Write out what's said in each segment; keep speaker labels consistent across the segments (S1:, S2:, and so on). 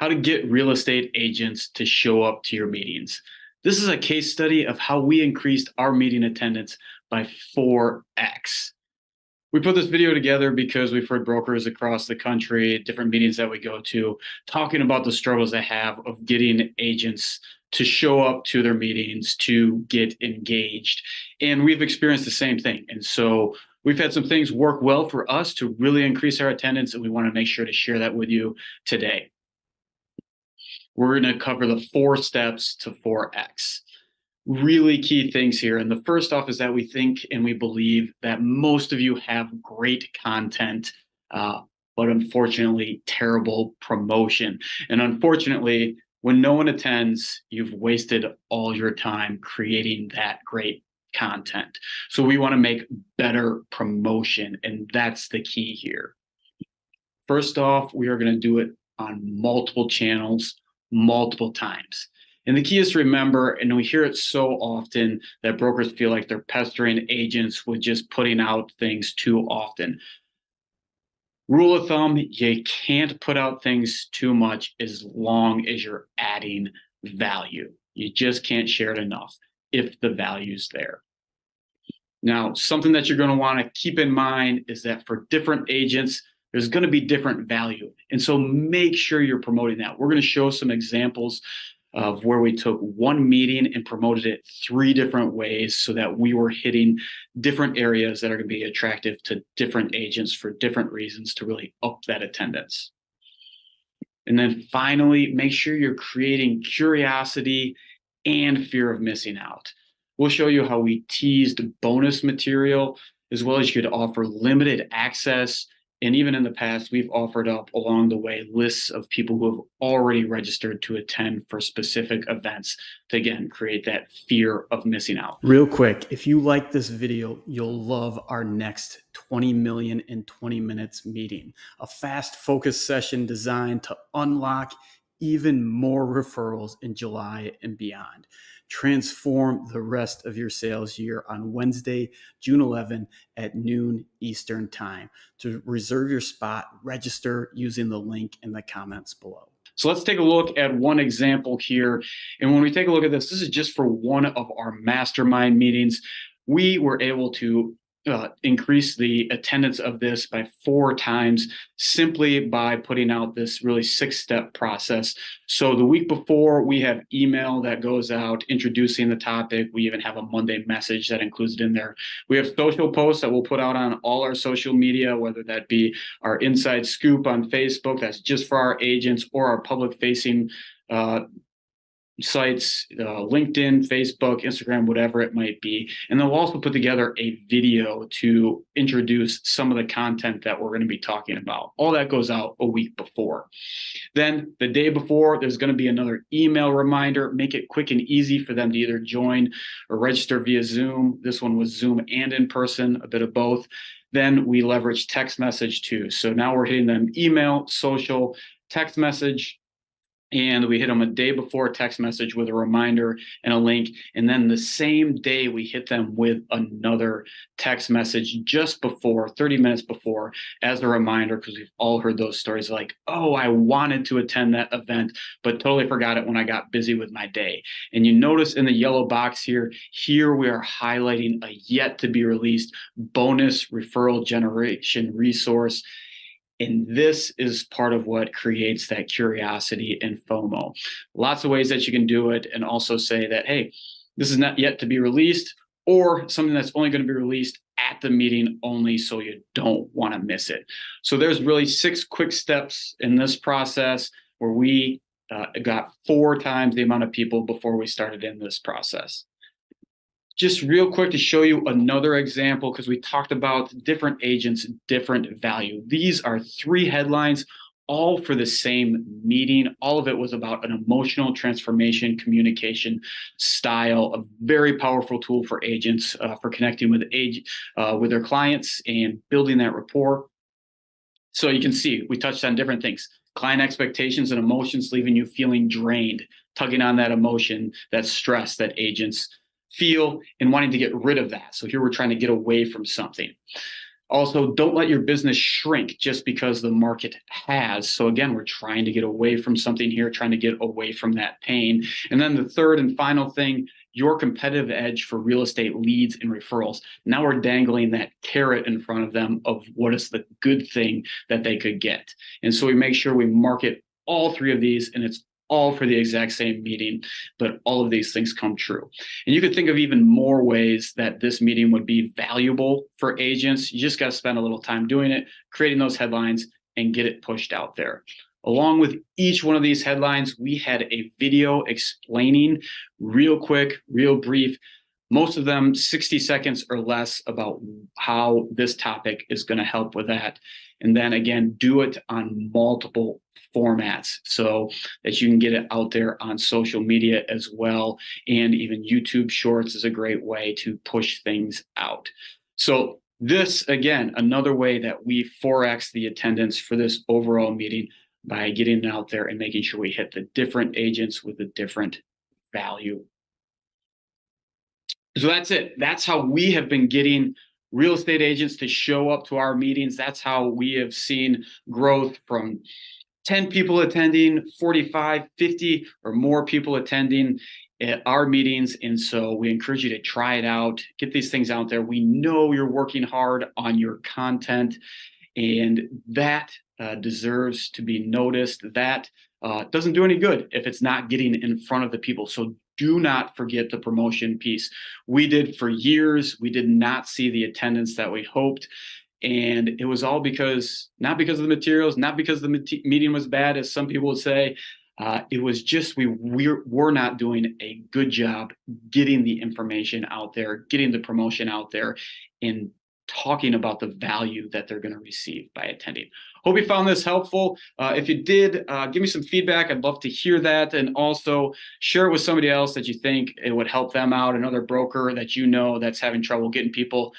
S1: how to get real estate agents to show up to your meetings. This is a case study of how we increased our meeting attendance by 4x. We put this video together because we've heard brokers across the country, different meetings that we go to, talking about the struggles they have of getting agents to show up to their meetings, to get engaged. And we've experienced the same thing. And so we've had some things work well for us to really increase our attendance, and we want to make sure to share that with you today. We're going to cover the 4 steps to 4x. Really key things here. And the first off is that we think and we believe that most of you have great content, but unfortunately, terrible promotion. And unfortunately, when no one attends, you've wasted all your time creating that great content. So we want to make better promotion, and that's the key here. First off, we are going to do it on multiple channels, multiple times. And the key is to remember, and we hear it so often, that brokers feel like they're pestering agents with just putting out things too often. Rule of thumb, you can't put out things too much as long as you're adding value. You just can't share it enough if the value's there. Now, something that you're going to want to keep in mind is that for different agents, there's going to be different value. And so make sure you're promoting that. We're going to show some examples of where we took one meeting and promoted it 3 different ways so that we were hitting different areas that are going to be attractive to different agents for different reasons to really up that attendance. And then finally, make sure you're creating curiosity and fear of missing out. We'll show you how we teased bonus material, as well as you could offer limited access. And even in the past, we've offered up along the way lists of people who have already registered to attend for specific events to, again, create that fear of missing out. Real quick, if you like this video, you'll love our next 20 million in 20 minutes meeting, a fast focus session designed to unlock even more referrals in July and beyond. Transform the rest of your sales year on Wednesday, June 11 at noon Eastern Time. To reserve your spot, register using the link in the comments below. So let's take a look at one example here. And when we take a look at this, this is just for one of our mastermind meetings. We were able to increase the attendance of this by 4 times simply by putting out this really 6-step process. So the week before, we have email that goes out introducing the topic. We even have a Monday message that includes it in there. We have social posts that we'll put out on all our social media, whether that be our inside scoop on Facebook, that's just for our agents, or our public facing sites, LinkedIn, Facebook, Instagram, whatever it might be. And then we'll also put together a video to introduce some of the content that we're going to be talking about. All that goes out a week before. Then the day before, there's going to be another email reminder. Make it quick and easy for them to either join or register via Zoom. This one was Zoom and in person, a bit of both. Then we leverage text message too. So now we're hitting them email, social, text message, and we hit them a day before text message with a reminder and a link. And then the same day, we hit them with another text message just before, 30 minutes before, as a reminder, because we've all heard those stories like, oh, I wanted to attend that event, but totally forgot it when I got busy with my day. And you notice in the yellow box here we are highlighting a yet to be released bonus referral generation resource. And this is part of what creates that curiosity and FOMO. Lots of ways that you can do it, and also say that, hey, this is not yet to be released, or something that's only going to be released at the meeting only, so you don't want to miss it. So there's really 6 quick steps in this process where we got 4 times the amount of people before we started in this process. Just real quick to show you another example, because we talked about different agents, different value. These are 3 headlines, all for the same meeting. All of it was about an emotional transformation communication style, a very powerful tool for agents for connecting with their clients and building that rapport. So you can see we touched on different things. Client expectations and emotions leaving you feeling drained, tugging on that emotion, that stress that agents feel and wanting to get rid of that. So here we're trying to get away from something. Also, don't let your business shrink just because the market has. So again, we're trying to get away from something here, trying to get away from that pain. And then the third and final thing, your competitive edge for real estate leads and referrals. Now we're dangling that carrot in front of them of what is the good thing that they could get. And so we make sure we market all three of these, and it's all for the exact same meeting, but all of these things come true. And you could think of even more ways that this meeting would be valuable for agents. You just got to spend a little time doing it, creating those headlines, and get it pushed out there. Along with each one of these headlines, we had a video explaining real quick, real brief, most of them 60 seconds or less, about how this topic is going to help with that. And then again, do it on multiple formats so that you can get it out there on social media as well. And even YouTube Shorts is a great way to push things out. So this, again, another way that we 4X the attendance for this overall meeting by getting it out there and making sure we hit the different agents with a different value. So that's it. That's how we have been getting real estate agents to show up to our meetings. That's how we have seen growth from 10 people attending, 45, 50 or more people attending at our meetings. And so we encourage you to try it out, get these things out there. We know you're working hard on your content, and that deserves to be noticed. That doesn't do any good if it's not getting in front of the people. So do not forget the promotion piece. We did for years. We did not see the attendance that we hoped. And it was all because, not because of the materials, not because the meeting was bad, as some people would say. It was just we were not doing a good job getting the information out there, getting the promotion out there, and talking about the value that they're going to receive by attending. Hope you found this helpful. If you did, give me some feedback. I'd love to hear that. And also share it with somebody else that you think it would help them out, another broker that you know that's having trouble getting people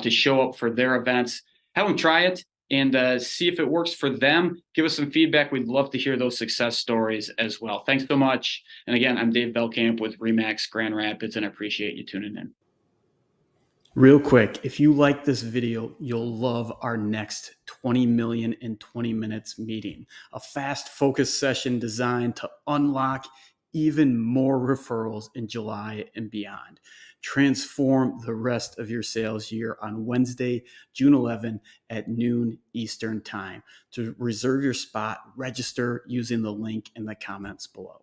S1: to show up for their events. Have them try it and see if it works for them. Give us some feedback. We'd love to hear those success stories as well. Thanks so much. And again, I'm Dave Belkamp with RE/MAX Grand Rapids, and I appreciate you tuning in. Real quick, if you like this video, you'll love our next 20 million in 20 minutes meeting, a fast focus session designed to unlock even more referrals in July and beyond. Transform the rest of your sales year on Wednesday, June 11 at noon Eastern Time. To reserve your spot, register using the link in the comments below.